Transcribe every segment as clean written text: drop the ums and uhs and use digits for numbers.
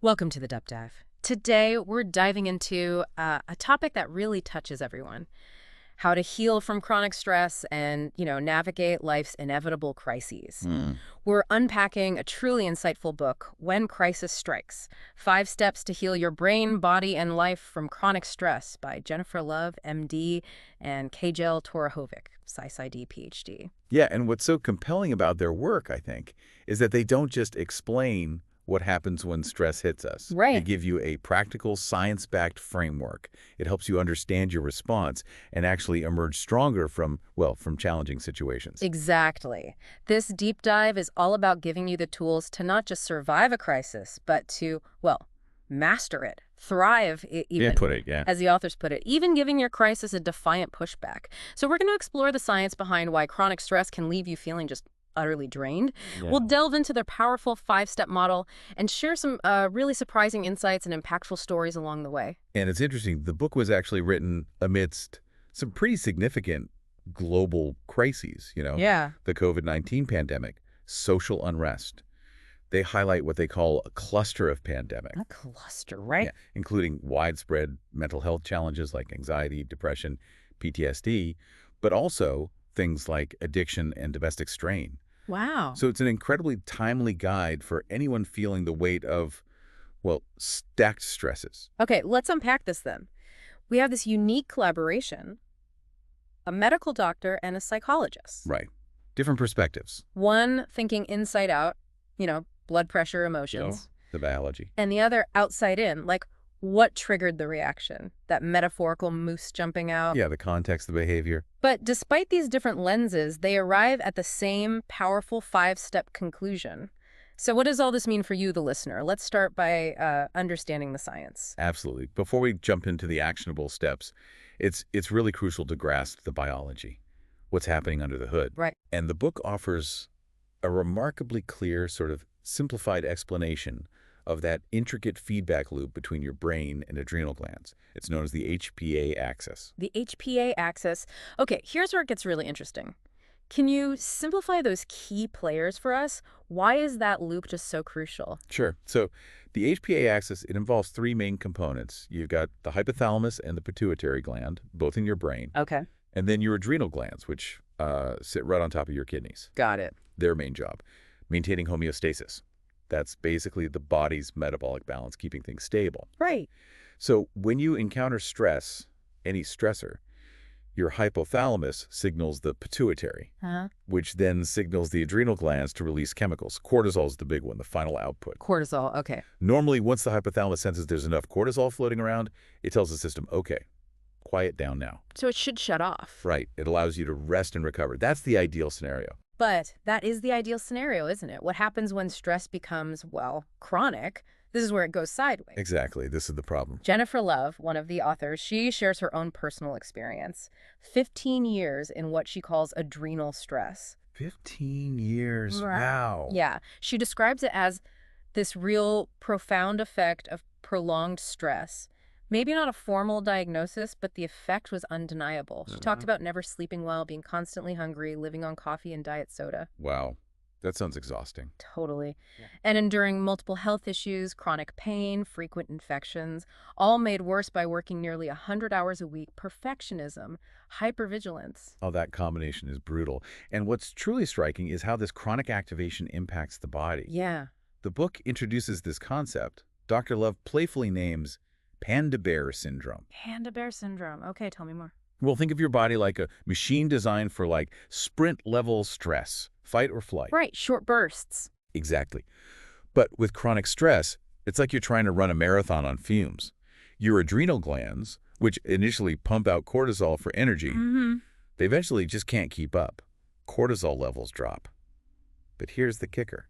Welcome to the Deep Dive. Today, we're diving into a topic that really touches everyone: how to heal from chronic stress and, navigate life's inevitable crises. Hmm. We're unpacking a truly insightful book, When Crisis Strikes: 5 Steps to Heal Your Brain, Body, and Life from Chronic Stress by Jennifer Love, MD, and Kajel Torahovic, PsyD, PhD. Yeah, and what's so compelling about their work, I think, is that they don't just explain what happens when stress hits us. They Right. give you a practical, science-backed framework. It helps you understand your response and actually emerge stronger from, well, from challenging situations. Exactly. This deep dive is all about giving you the tools to not just survive a crisis, but to, well, master it, thrive Yeah, even, put it, yeah. as the authors put it, even giving your crisis a defiant pushback. So we're going to explore the science behind why chronic stress can leave you feeling just utterly drained. We'll Yeah. delve into their powerful 5-step model and share some really surprising insights and impactful stories along the way. And it's interesting, the book was actually written amidst some pretty significant global crises, Yeah. the COVID-19 pandemic, social unrest. They highlight what they call a cluster of pandemic. A cluster, right? Yeah, including widespread mental health challenges like anxiety, depression, PTSD, but also things like addiction and domestic strain. Wow. So it's an incredibly timely guide for anyone feeling the weight of, well, stacked stresses. Okay, let's unpack this then. We have this unique collaboration: a medical doctor and a psychologist. Right. Different perspectives. One thinking inside out, blood pressure, You know, emotions, the biology. and the other outside in, like what triggered the reaction, that metaphorical moose jumping out. Yeah, the context, the behavior. But despite these different lenses, they arrive at the same powerful 5-step conclusion. So what does all this mean for you, the listener? Let's start by understanding the science. Absolutely. Before we jump into the actionable steps, it's really crucial to grasp the biology, what's happening under the hood. Right. And the book offers a remarkably clear, sort of simplified explanation of that intricate feedback loop between your brain and adrenal glands. It's known as the HPA axis. The HPA axis. Okay, here's where it gets really interesting. Can you simplify those key players for us? Why is that loop just so crucial? Sure. So the HPA axis, it involves three main components. You've got the hypothalamus and the pituitary gland, both in your brain, Okay. and then your adrenal glands, which sit right on top of your kidneys. Got it. Their main job, maintaining homeostasis. That's basically the body's metabolic balance, keeping things stable. Right. So when you encounter stress, any stressor, your hypothalamus signals the pituitary, Huh? which then signals the adrenal glands to release chemicals. Cortisol is the big one, the final output. Cortisol. Okay. Normally, once the hypothalamus senses there's enough cortisol floating around, it tells the system, okay, quiet down now. So it should shut off. Right. It allows you to rest and recover. That's the ideal scenario. But that is the ideal scenario, isn't it? What happens when stress becomes, well, chronic? This is where it goes sideways. Exactly. This is the problem. Jennifer Love, one of the authors, she shares her own personal experience: 15 years in what she calls adrenal stress. 15 years. Right. Wow. Yeah, she describes it as this real profound effect of prolonged stress. Maybe not a formal diagnosis, but the effect was undeniable. She talked about never sleeping well, being constantly hungry, living on coffee and diet soda. Wow. That sounds exhausting. Totally. Yeah. And enduring multiple health issues, chronic pain, frequent infections, all made worse by working nearly 100 hours a week, perfectionism, hypervigilance. Oh, that combination is brutal. And what's truly striking is how this chronic activation impacts the body. Yeah. The book introduces this concept Dr. Love playfully names panda bear syndrome. Panda bear syndrome. Okay, tell me more. Well, think of your body like a machine designed for like sprint level stress, fight or flight. Right, short bursts. Exactly. But with chronic stress, it's like you're trying to run a marathon on fumes. Your adrenal glands, which initially pump out cortisol for energy, they eventually just can't keep up. Cortisol levels drop. But here's the kicker.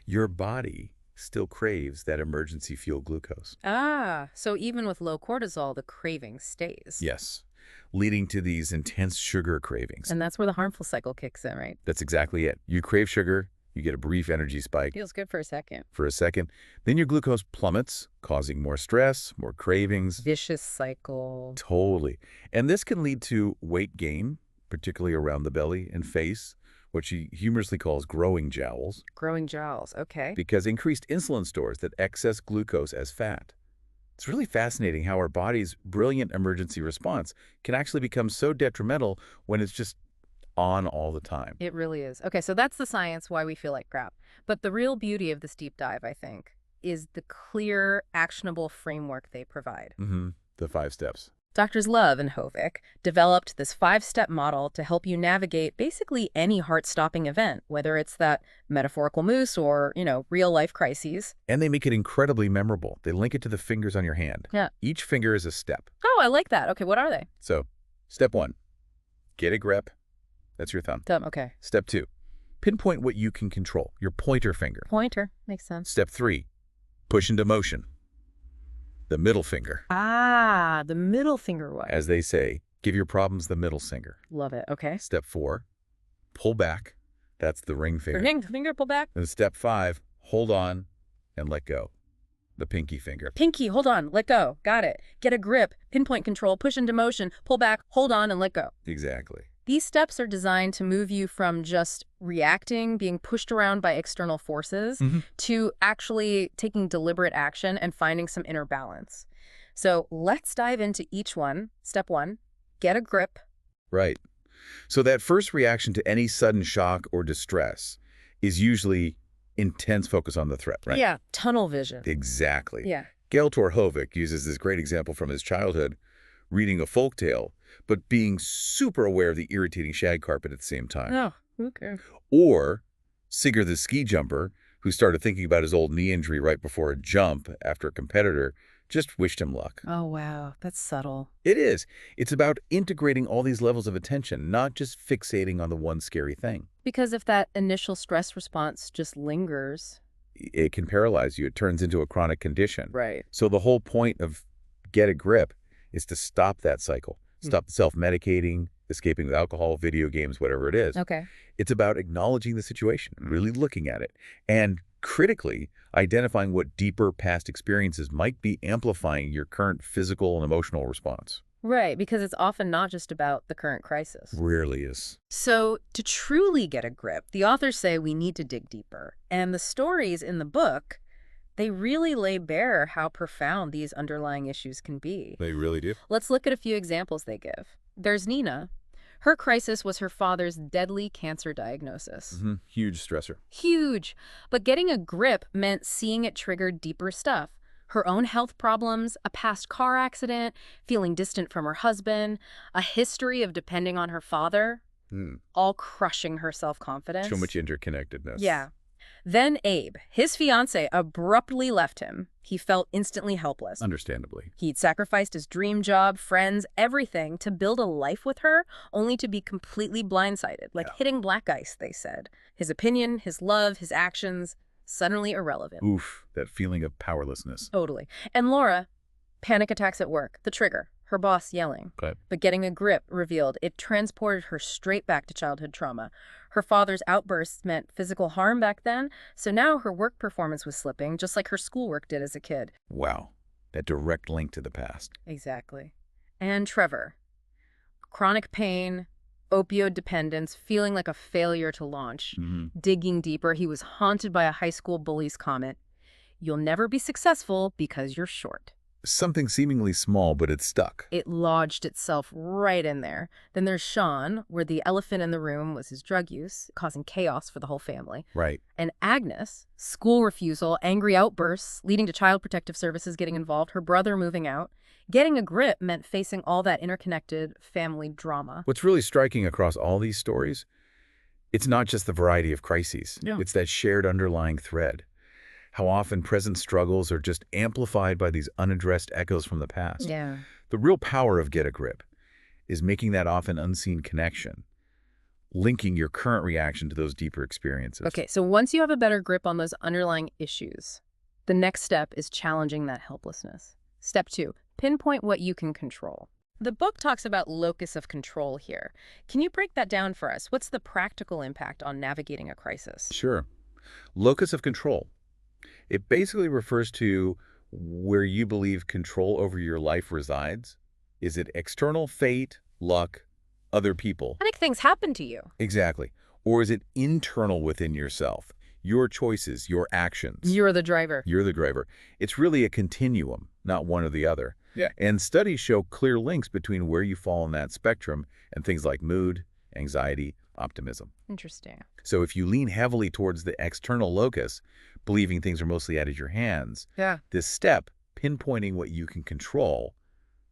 Your body still craves that emergency fuel glucose. Ah, so even with low cortisol, the craving stays. Yes, leading to these intense sugar cravings. And that's where the harmful cycle kicks in, right? That's exactly it. You crave sugar, you get a brief energy spike Feels good for a second. for a second, then your glucose plummets, causing more stress, more cravings. Vicious cycle. Totally. And this can lead to weight gain, particularly around the belly and face, what she humorously calls growing jowls, Growing jowls. Okay. because increased insulin stores that excess glucose as fat. It's really fascinating how our body's brilliant emergency response can actually become so detrimental when it's just on all the time. It really is. Okay, so that's the science why we feel like crap. But the real beauty of this deep dive, I think, is the clear, actionable framework they provide. The 5 steps. Doctors Love and Hovick developed this 5-step model to help you navigate basically any heart-stopping event, whether it's that metaphorical moose or, real-life crises. And they make it incredibly memorable. They link it to the fingers on your hand. Yeah. Each finger is a step. Oh, I like that. Okay, what are they? So, step 1, get a grip. That's your thumb. Thumb, okay. Step 2, pinpoint what you can control, your pointer finger. Pointer, makes sense. Step 3, push into motion, the middle finger. Ah, the middle finger one. As they say, give your problems the middle finger. Love it, okay. Step 4, pull back. That's the ring finger. Ring finger, pull back. And step 5, hold on and let go, the pinky finger. Pinky, hold on, let go. Got it. Get a grip, pinpoint control, push into motion, pull back, hold on, and let go. Exactly. These steps are designed to move you from just reacting, being pushed around by external forces, to actually taking deliberate action and finding some inner balance. So let's dive into each one. Step 1, get a grip. Right. So that first reaction to any sudden shock or distress is usually intense focus on the threat, right? Yeah, tunnel vision. Exactly. Yeah. Geltor Hovick uses this great example from his childhood, reading a folktale, but being super aware of the irritating shag carpet at the same time. Oh, okay. Or Sigurd the ski jumper, who started thinking about his old knee injury right before a jump after a competitor just wished him luck. Oh, wow. That's subtle. It is. It's about integrating all these levels of attention, not just fixating on the one scary thing. Because if that initial stress response just lingers. It can paralyze you. It turns into a chronic condition. Right. So the whole point of get a grip is to stop that cycle. Stop self-medicating, escaping with alcohol, video games, whatever it is. Okay. It's about acknowledging the situation, really looking at it, and critically identifying what deeper past experiences might be amplifying your current physical and emotional response. Right, because it's often not just about the current crisis. Rarely is. So to truly get a grip, the authors say we need to dig deeper. And the stories in the book, they really lay bare how profound these underlying issues can be. They really do. Let's look at a few examples they give. There's Nina. Her crisis was her father's deadly cancer diagnosis. Huge stressor. Huge. But getting a grip meant seeing it triggered deeper stuff. Her own health problems, a past car accident, feeling distant from her husband, a history of depending on her father, all crushing her self-confidence. So much interconnectedness. Yeah. Then Abe, his fiancé, abruptly left him. He felt instantly helpless. Understandably. He'd sacrificed his dream job, friends, everything to build a life with her, only to be completely blindsided, like hitting black ice, they said. His opinion, his love, his actions, suddenly irrelevant. Oof, that feeling of powerlessness. Totally. And Laura, panic attacks at work, the trigger, her boss yelling. Okay. But getting a grip revealed it transported her straight back to childhood trauma. Her father's outbursts meant physical harm back then, so now her work performance was slipping, just like her schoolwork did as a kid. Wow, that direct link to the past. Exactly. And Trevor, chronic pain, opioid dependence, feeling like a failure to launch. Digging deeper, he was haunted by a high school bully's comment, "You'll never be successful because you're short." Something seemingly small, but it stuck. It lodged itself right in there. Then there's Sean, where the elephant in the room was his drug use, causing chaos for the whole family. Right. And Agnes, school refusal, angry outbursts, leading to Child Protective Services getting involved, her brother moving out. Getting a grip meant facing all that interconnected family drama. What's really striking across all these stories, it's not just the variety of crises. Yeah. It's that shared underlying thread. How often present struggles are just amplified by these unaddressed echoes from the past. Yeah. The real power of Get a Grip is making that often unseen connection, linking your current reaction to those deeper experiences. Okay, so once you have a better grip on those underlying issues, the next step is challenging that helplessness. Step 2, pinpoint what you can control. The book talks about locus of control here. Can you break that down for us? What's the practical impact on navigating a crisis? Sure. Locus of control. It basically refers to where you believe control over your life resides. Is it external fate, luck, other people? Panic things happen to you. Exactly. Or is it internal within yourself? Your choices, your actions. You're the driver. You're the driver. It's really a continuum, not one or the other. Yeah. And studies show clear links between where you fall in that spectrum and things like mood, anxiety, optimism. Interesting. So if you lean heavily towards the external locus, believing things are mostly out of your hands, Yeah. this step, pinpointing what you can control,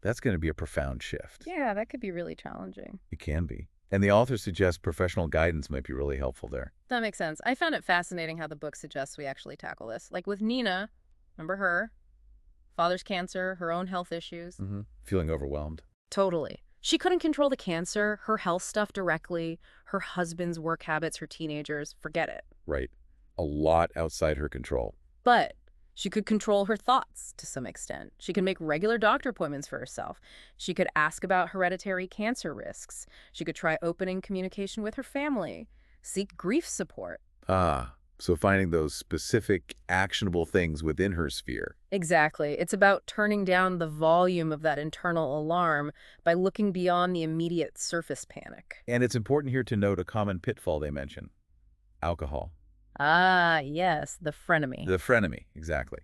that's going to be a profound shift. Yeah, that could be really challenging. It can be. And the author suggests professional guidance might be really helpful there. That makes sense. I found it fascinating how the book suggests we actually tackle this. Like with Nina, remember her? Father's cancer, her own health issues. Feeling overwhelmed. Totally. She couldn't control the cancer, her health stuff directly, her husband's work habits, her teenagers. Forget it. Right. A lot outside her control. But she could control her thoughts to some extent. She could make regular doctor appointments for herself. She could ask about hereditary cancer risks. She could try opening communication with her family, seek grief support. So finding those specific, actionable things within her sphere. Exactly. It's about turning down the volume of that internal alarm by looking beyond the immediate surface panic. And it's important here to note a common pitfall they mention. Alcohol. Ah, yes, the frenemy. The frenemy, exactly.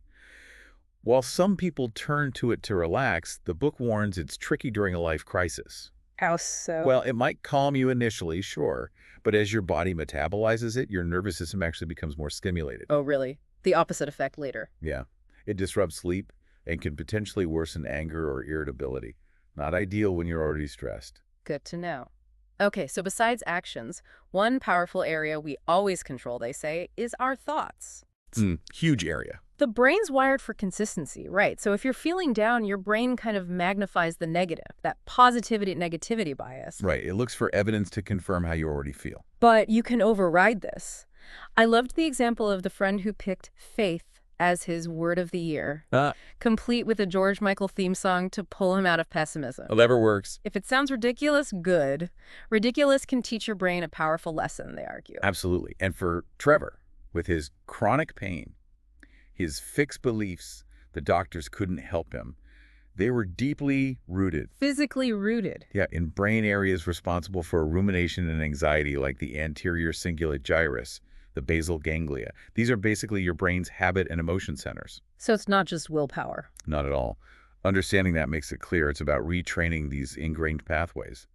While some people turn to it to relax, the book warns it's tricky during a life crisis. How so? Well, it might calm you initially, sure, but as your body metabolizes it, your nervous system actually becomes more stimulated. Oh, really? The opposite effect later. Yeah. It disrupts sleep and can potentially worsen anger or irritability. Not ideal when you're already stressed. Good to know. Okay, so besides actions, one powerful area we always control, they say, is our thoughts. Huge area. The brain's wired for consistency, right? So if you're feeling down, your brain kind of magnifies the negative, that positivity-negativity bias. Right. It looks for evidence to confirm how you already feel. But you can override this. I loved the example of the friend who picked faith as his word of the year, complete with a George Michael theme song to pull him out of pessimism. Whatever works. If it sounds ridiculous, good. Ridiculous can teach your brain a powerful lesson, they argue. Absolutely. And for Trevor, with his chronic pain, his fixed beliefs, the doctors couldn't help him. They were deeply rooted. Physically rooted. Yeah, in brain areas responsible for rumination and anxiety, like the anterior cingulate gyrus, the basal ganglia. These are basically your brain's habit and emotion centers. So it's not just willpower. Not at all. Understanding that makes it clear it's about retraining these ingrained pathways.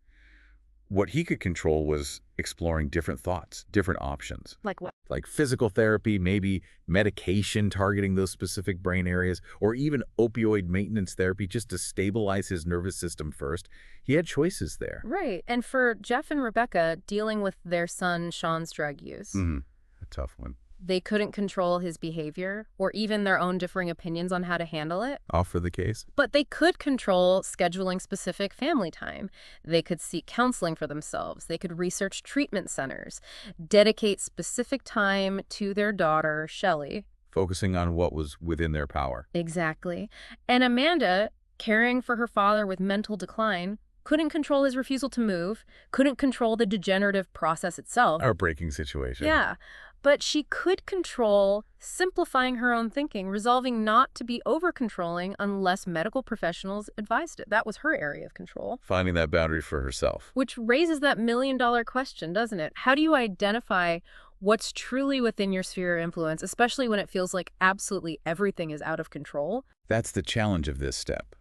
What he could control was exploring different thoughts, different options. Like what? Like physical therapy, maybe medication targeting those specific brain areas, or even opioid maintenance therapy just to stabilize his nervous system first. He had choices there. Right. And for Jeff and Rebecca, dealing with their son Sean's drug use, A tough one. they couldn't control his behavior or even their own differing opinions on how to handle it. Off for the case? But they could control scheduling specific family time. They could seek counseling for themselves. They could research treatment centers, dedicate specific time to their daughter, Shelley. Focusing on what was within their power. Exactly. And Amanda, caring for her father with mental decline, couldn't control his refusal to move, couldn't control the degenerative process itself. Heartbreaking situation. Yeah. But she could control simplifying her own thinking, resolving not to be over-controlling unless medical professionals advised it. That was her area of control. Finding that boundary for herself. Which raises that million-dollar question, doesn't it? How do you identify what's truly within your sphere of influence, especially when it feels like absolutely everything is out of control? That's the challenge of this step.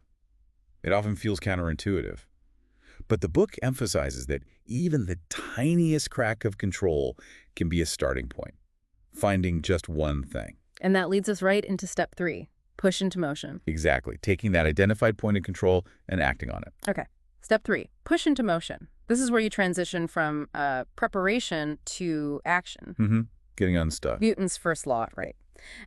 It often feels counterintuitive. But the book emphasizes that even the tiniest crack of control can be a starting point, finding just one thing. And that leads us right into step 3, push into motion. Exactly, taking that identified point of control and acting on it. Okay, step 3, push into motion. This is where you transition from preparation to action. Getting unstuck. Newton's first law, right?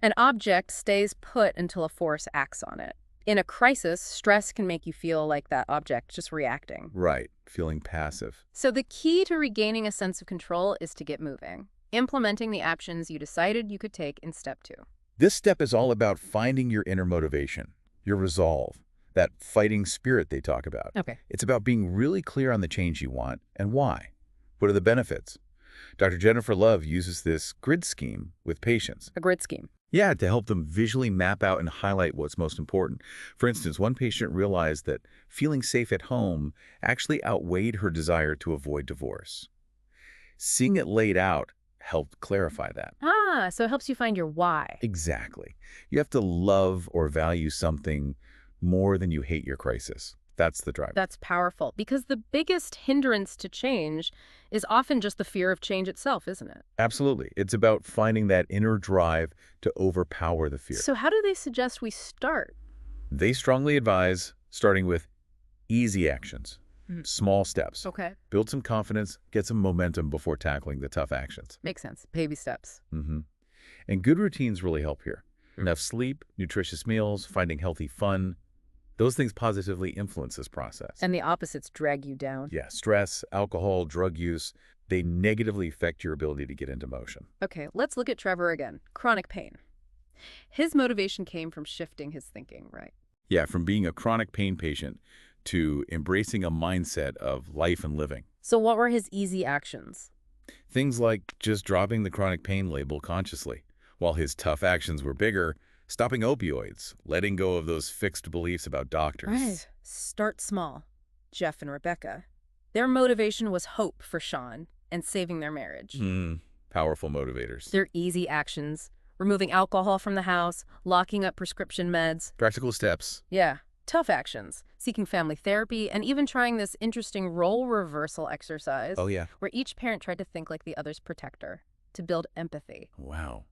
An object stays put until a force acts on it. In a crisis, stress can make you feel like that object just reacting. Right, feeling passive. So the key to regaining a sense of control is to get moving, implementing the actions you decided you could take in step 2. This step is all about finding your inner motivation, your resolve, that fighting spirit they talk about. Okay. It's about being really clear on the change you want and why. What are the benefits? Dr. Jennifer Love uses this grid scheme with patients. A grid scheme. Yeah, to help them visually map out and highlight what's most important. For instance, one patient realized that feeling safe at home actually outweighed her desire to avoid divorce. Seeing it laid out helped clarify that. Ah, so it helps you find your why. Exactly. You have to love or value something more than you hate your crisis. That's the driver. That's powerful because the biggest hindrance to change is often just the fear of change itself, isn't it? Absolutely. It's about finding that inner drive to overpower the fear. So how do they suggest we start? They strongly advise starting with easy actions, small steps. Okay. Build some confidence, get some momentum before tackling the tough actions. Makes sense. Baby steps. And good routines really help here. Enough sleep, nutritious meals, finding healthy fun. Those things positively influence this process. And the opposites drag you down. Yeah, stress, alcohol, drug use, they negatively affect your ability to get into motion. Okay, let's look at Trevor again. Chronic pain. His motivation came from shifting his thinking, right? Yeah, from being a chronic pain patient to embracing a mindset of life and living. So what were his easy actions? Things like just dropping the chronic pain label consciously, while his tough actions were bigger, stopping opioids, letting go of those fixed beliefs about doctors. Right. Start small. Jeff and Rebecca. Their motivation was hope for Sean and saving their marriage. Powerful motivators. Their easy actions. Removing alcohol from the house, locking up prescription meds. Practical steps. Yeah. Tough actions. Seeking family therapy and even trying this interesting role reversal exercise. Oh, yeah. Where each parent tried to think like the other's protector to build empathy. Wow.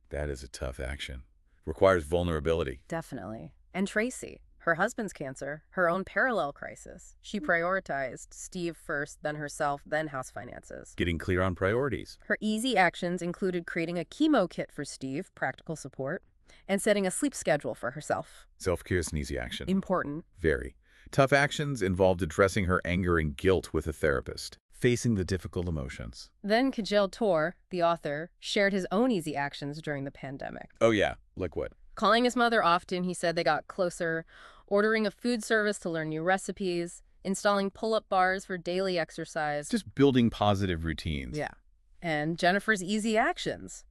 That is a tough action. Requires vulnerability. Definitely. And Tracy, her husband's cancer, her own parallel crisis. She prioritized Steve first, then herself, then house finances. Getting clear on priorities. Her easy actions included creating a chemo kit for Steve, practical support, and setting a sleep schedule for herself. Self-care is an easy action. Important. Very. Tough actions involved addressing her anger and guilt with a therapist, facing the difficult emotions. Then Kajal Tor, the author, shared his own easy actions during the pandemic. Oh, yeah. Like what? Calling his mother often, he said they got closer, ordering a food service to learn new recipes, installing pull-up bars for daily exercise. Just building positive routines. Yeah. And Jennifer's easy actions.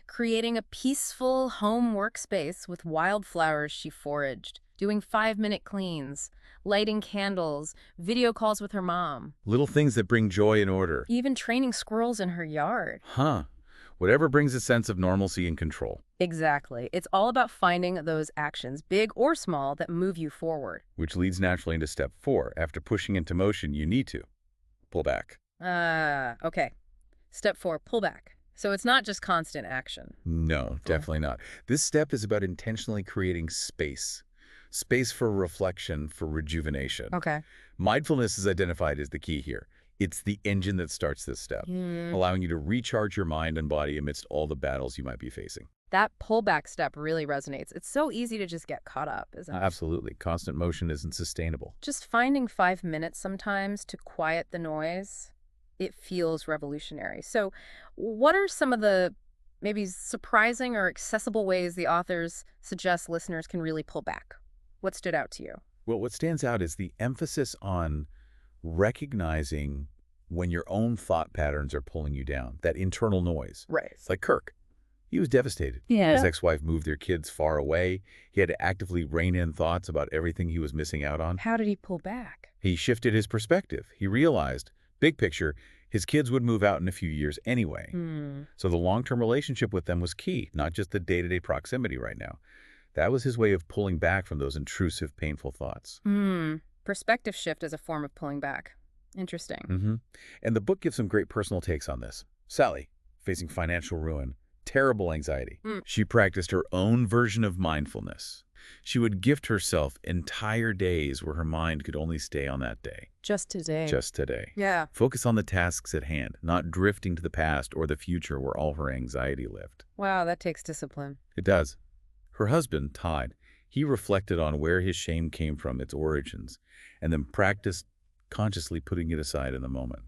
Creating a peaceful home workspace with wildflowers she foraged, doing 5-minute cleans, lighting candles, video calls with her mom. Little things that bring joy and order. Even training squirrels in her yard. Whatever brings a sense of normalcy and control. Exactly. It's all about finding those actions, big or small, that move you forward. Which leads naturally into step 4. After pushing into motion, you need to pull back. Okay. Step 4, pull back. So it's not just constant action. No, definitely not. This step is about intentionally creating space. Space for reflection, for rejuvenation. Okay. Mindfulness is identified as the key here. It's the engine that starts this step, allowing you to recharge your mind and body amidst all the battles you might be facing. That pullback step really resonates. It's so easy to just get caught up, isn't it? Absolutely. Constant motion isn't sustainable. Just finding 5 minutes sometimes to quiet the noise, it feels revolutionary. So what are some of the maybe surprising or accessible ways the authors suggest listeners can really pull back? What stood out to you? Well, what stands out is the emphasis on recognizing when your own thought patterns are pulling you down, that internal noise. Right. It's like Kirk. He was devastated. Yeah. His ex-wife moved their kids far away. He had to actively rein in thoughts about everything he was missing out on. How did he pull back? He shifted his perspective. He realized, big picture, his kids would move out in a few years anyway. So the long-term relationship with them was key, not just the day-to-day proximity right now. That was his way of pulling back from those intrusive, painful thoughts. Perspective shift as a form of pulling back. Interesting. And the book gives some great personal takes on this. Sally, facing financial ruin, terrible anxiety. She practiced her own version of mindfulness. She would gift herself entire days where her mind could only stay on that day. Just today. Just today. Yeah. Focus on the tasks at hand, not drifting to the past or the future where all her anxiety lived. Wow, that takes discipline. It does. Her husband, Todd, he reflected on where his shame came from, its origins, and then practiced consciously putting it aside in the moment.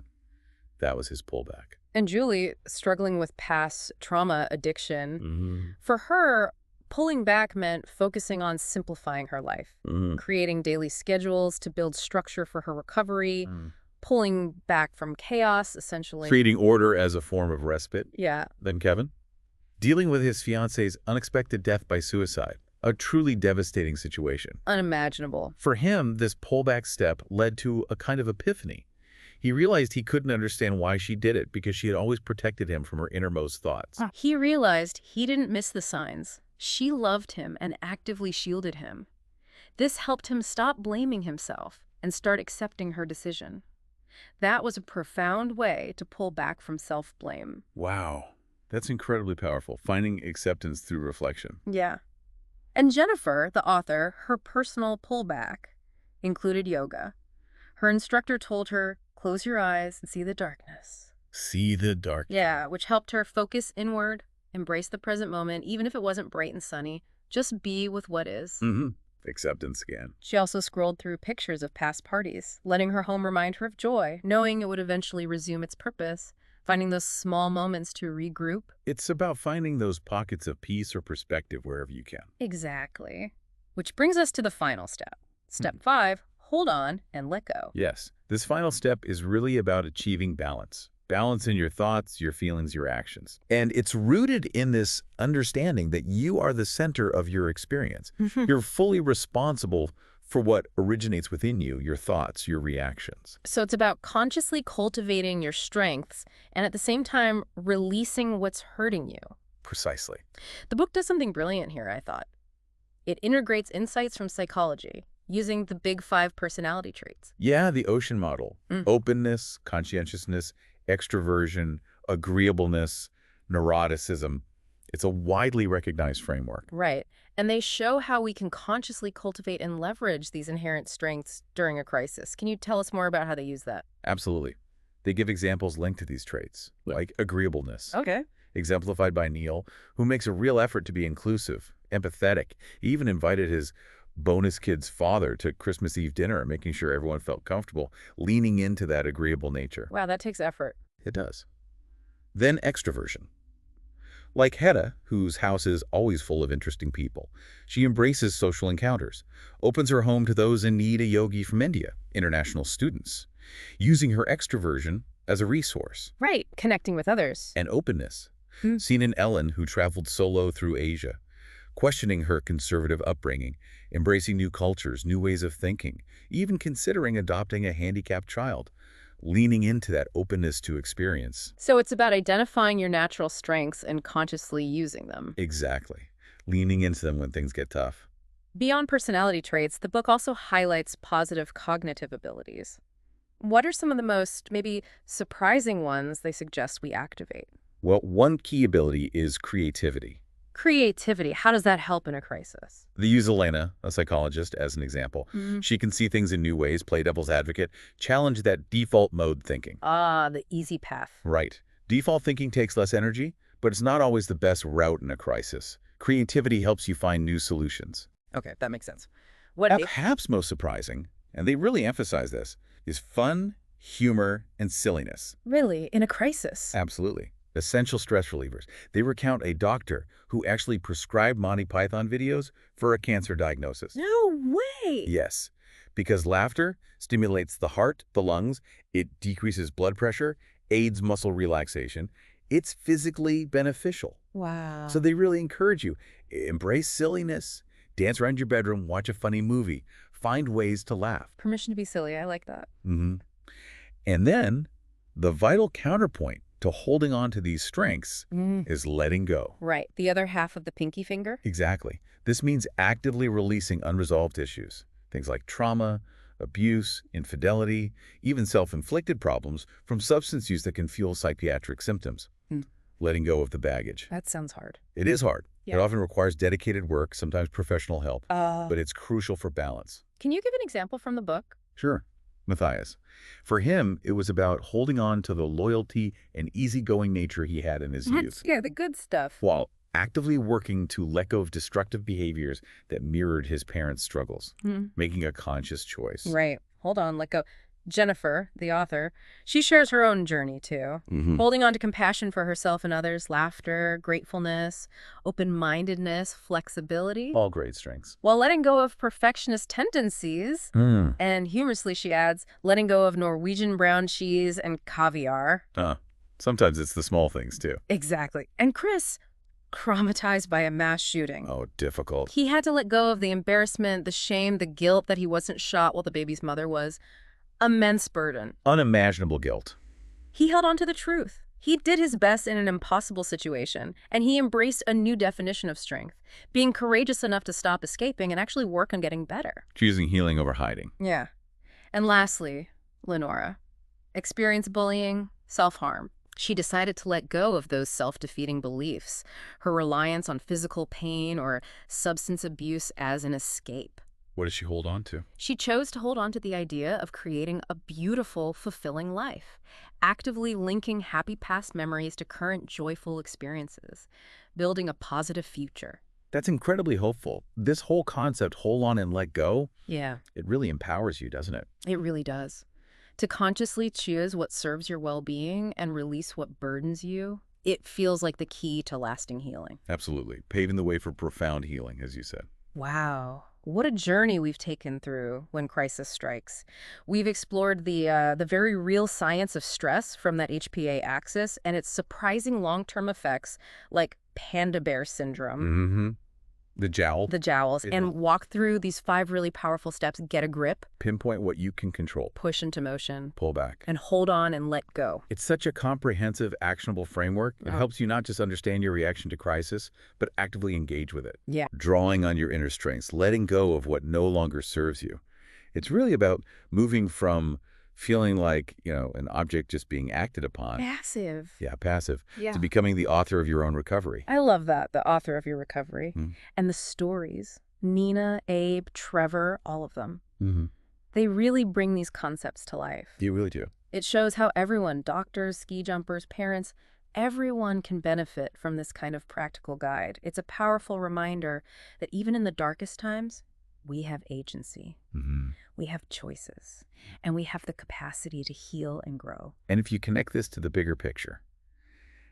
That was his pullback. And Julie, struggling with past trauma addiction, for her, pulling back meant focusing on simplifying her life, creating daily schedules to build structure for her recovery, pulling back from chaos, essentially. Creating order as a form of respite. Yeah. Then Kevin, dealing with his fiance's unexpected death by suicide. A truly devastating situation. Unimaginable. For him, this pullback step led to a kind of epiphany. He realized he couldn't understand why she did it because she had always protected him from her innermost thoughts. He realized he didn't miss the signs. She loved him and actively shielded him. This helped him stop blaming himself and start accepting her decision. That was a profound way to pull back from self-blame. Wow. That's incredibly powerful, finding acceptance through reflection. Yeah. And Jennifer, the author, her personal pullback included yoga. Her instructor told her, close your eyes and see the darkness. See the darkness. Yeah, which helped her focus inward, embrace the present moment, even if it wasn't bright and sunny. Just be with what is. Acceptance again. She also scrolled through pictures of past parties, letting her home remind her of joy, knowing it would eventually resume its purpose, finding those small moments to regroup. It's about finding those pockets of peace or perspective wherever you can. Exactly. Which brings us to the final step. Step 5, hold on and let go. Yes, this final step is really about achieving balance. Balance in your thoughts, your feelings, your actions. And it's rooted in this understanding that you are the center of your experience. You're fully responsible for what originates within you, your thoughts, your reactions. So it's about consciously cultivating your strengths and at the same time releasing what's hurting you. Precisely. The book does something brilliant here, I thought. It integrates insights from psychology using the big 5 personality traits. Yeah, the ocean model. Openness, conscientiousness, extroversion, agreeableness, neuroticism. It's a widely recognized framework. Right. And they show how we can consciously cultivate and leverage these inherent strengths during a crisis. Can you tell us more about how they use that? Absolutely. They give examples linked to these traits, like agreeableness, Okay. exemplified by Neil, who makes a real effort to be inclusive, empathetic. He even invited his bonus kid's father to Christmas Eve dinner, making sure everyone felt comfortable, leaning into that agreeable nature. Wow, that takes effort. It does. Then extroversion. Like Hedda, whose house is always full of interesting people, she embraces social encounters, opens her home to those in need, a yogi from India, international students, using her extroversion as a resource. Right. Connecting with others. And openness, seen in Ellen, who traveled solo through Asia, questioning her conservative upbringing, embracing new cultures, new ways of thinking, even considering adopting a handicapped child, leaning into that openness to experience. So it's about identifying your natural strengths and consciously using them. Exactly. Leaning into them when things get tough. Beyond personality traits, the book also highlights positive cognitive abilities. What are some of the most, maybe, surprising ones they suggest we activate? Well, one key ability is creativity. Creativity. How does that help in a crisis? They use Elena, a psychologist, as an example. She can see things in new ways, play devil's advocate, challenge that default mode thinking. Ah, the easy path. Right. Default thinking takes less energy, but it's not always the best route in a crisis. Creativity helps you find new solutions. Okay, that makes sense. What Perhaps most surprising, and they really emphasize this, is fun, humor, and silliness. Really? In a crisis? Absolutely. Essential stress relievers. They recount a doctor who actually prescribed Monty Python videos for a cancer diagnosis. No way! Yes, because laughter stimulates the heart, the lungs, it decreases blood pressure, aids muscle relaxation. It's physically beneficial. Wow. So they really encourage you. Embrace silliness. Dance around your bedroom, watch a funny movie. Find ways to laugh. Permission to be silly. I like that. And then the vital counterpoint to holding on to these strengths is letting go. Right. The other half of the pinky finger? Exactly. This means actively releasing unresolved issues. Things like trauma, abuse, infidelity, even self-inflicted problems from substance use that can fuel psychiatric symptoms. Letting go of the baggage. That sounds hard. It is hard. Yeah. It often requires dedicated work, sometimes professional help, but it's crucial for balance. Can you give an example from the book? Sure. Matthias. For him, it was about holding on to the loyalty and easygoing nature he had in his youth, Yeah, the good stuff. while actively working to let go of destructive behaviors that mirrored his parents' struggles, making a conscious choice. Right. Hold on, let go. Jennifer, the author, she shares her own journey too. Holding on to compassion for herself and others, laughter, gratefulness, open-mindedness, flexibility. All great strengths. While letting go of perfectionist tendencies, and humorously she adds, letting go of Norwegian brown cheese and caviar. Sometimes it's the small things, too. Exactly. And Chris, traumatized by a mass shooting. Oh, difficult. He had to let go of the embarrassment, the shame, the guilt that he wasn't shot while the baby's mother was. Immense burden. Unimaginable guilt. He held on to the truth. He did his best in an impossible situation, and he embraced a new definition of strength, being courageous enough to stop escaping and actually work on getting better. Choosing healing over hiding. Yeah. And lastly, Lenora experienced bullying, self-harm. She decided to let go of those self-defeating beliefs, her reliance on physical pain or substance abuse as an escape. What does she hold on to? She chose to hold on to the idea of creating a beautiful, fulfilling life, actively linking happy past memories to current joyful experiences, building a positive future. That's incredibly hopeful. This whole concept, hold on and let go, Yeah, it really empowers you, doesn't it? it really does. To consciously choose what serves your well-being and release what burdens you, it feels like the key to lasting healing. Absolutely. Paving the way for profound healing, as you said. Wow. What a journey we've taken through when crisis strikes. We've explored the very real science of stress from that HPA axis and its surprising long-term effects like panda bear syndrome, Mm-hmm. The jowl. the jowls, and walk through these 5 really powerful steps. Get a grip, Pinpoint what you can control. push into motion, Pull back. and hold on and let go. It's such a comprehensive, actionable framework. It helps you not just understand your reaction to crisis, but actively engage with it. Yeah. Drawing on your inner strengths, letting go of what no longer serves you. It's really about moving from feeling like, an object just being acted upon. Passive. Yeah, passive. Yeah. To becoming the author of your own recovery. I love that, the author of your recovery. Mm. And the stories. Nina, Abe, Trevor, all of them. Mm-hmm. They really bring these concepts to life. You really do. It shows how everyone, doctors, ski jumpers, parents, everyone can benefit from this kind of practical guide. It's a powerful reminder that even in the darkest times, we have agency, Mm-hmm. we have choices, and we have the capacity to heal and grow. And if you connect this to the bigger picture,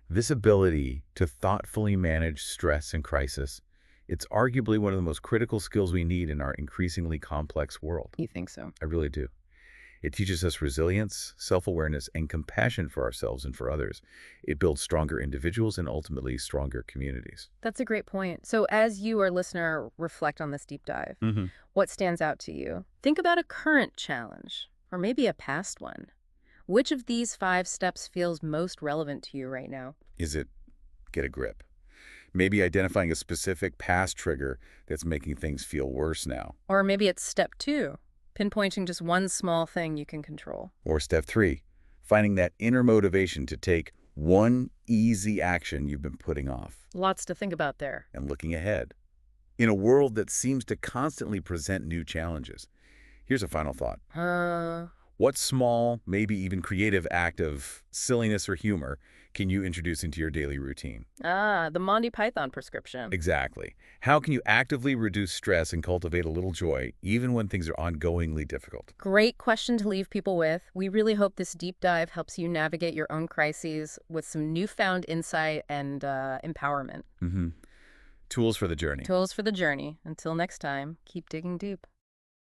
this ability to thoughtfully manage stress and crisis, it's arguably one of the most critical skills we need in our increasingly complex world. You think so? I really do. It teaches us resilience, self-awareness, and compassion for ourselves and for others. It builds stronger individuals and ultimately stronger communities. That's a great point. So as you, our listener, reflect on this deep dive, Mm-hmm. what stands out to you? Think about a current challenge, or maybe a past one. Which of these 5 steps feels most relevant to you right now? Is it get a grip? Maybe identifying a specific past trigger that's making things feel worse now. Or maybe it's step 2, pinpointing just one small thing you can control. Or step 3, finding that inner motivation to take one easy action you've been putting off Lots to think about there. and looking ahead. In a world that seems to constantly present new challenges, here's a final thought. What small, maybe even creative act of silliness or humor can you introduce into your daily routine? The Monty Python prescription. Exactly. How can you actively reduce stress and cultivate a little joy, even when things are ongoingly difficult? Great question to leave people with. We really hope this deep dive helps you navigate your own crises with some newfound insight and empowerment. Mm-hmm. Tools for the journey. Tools for the journey. Until next time, keep digging deep.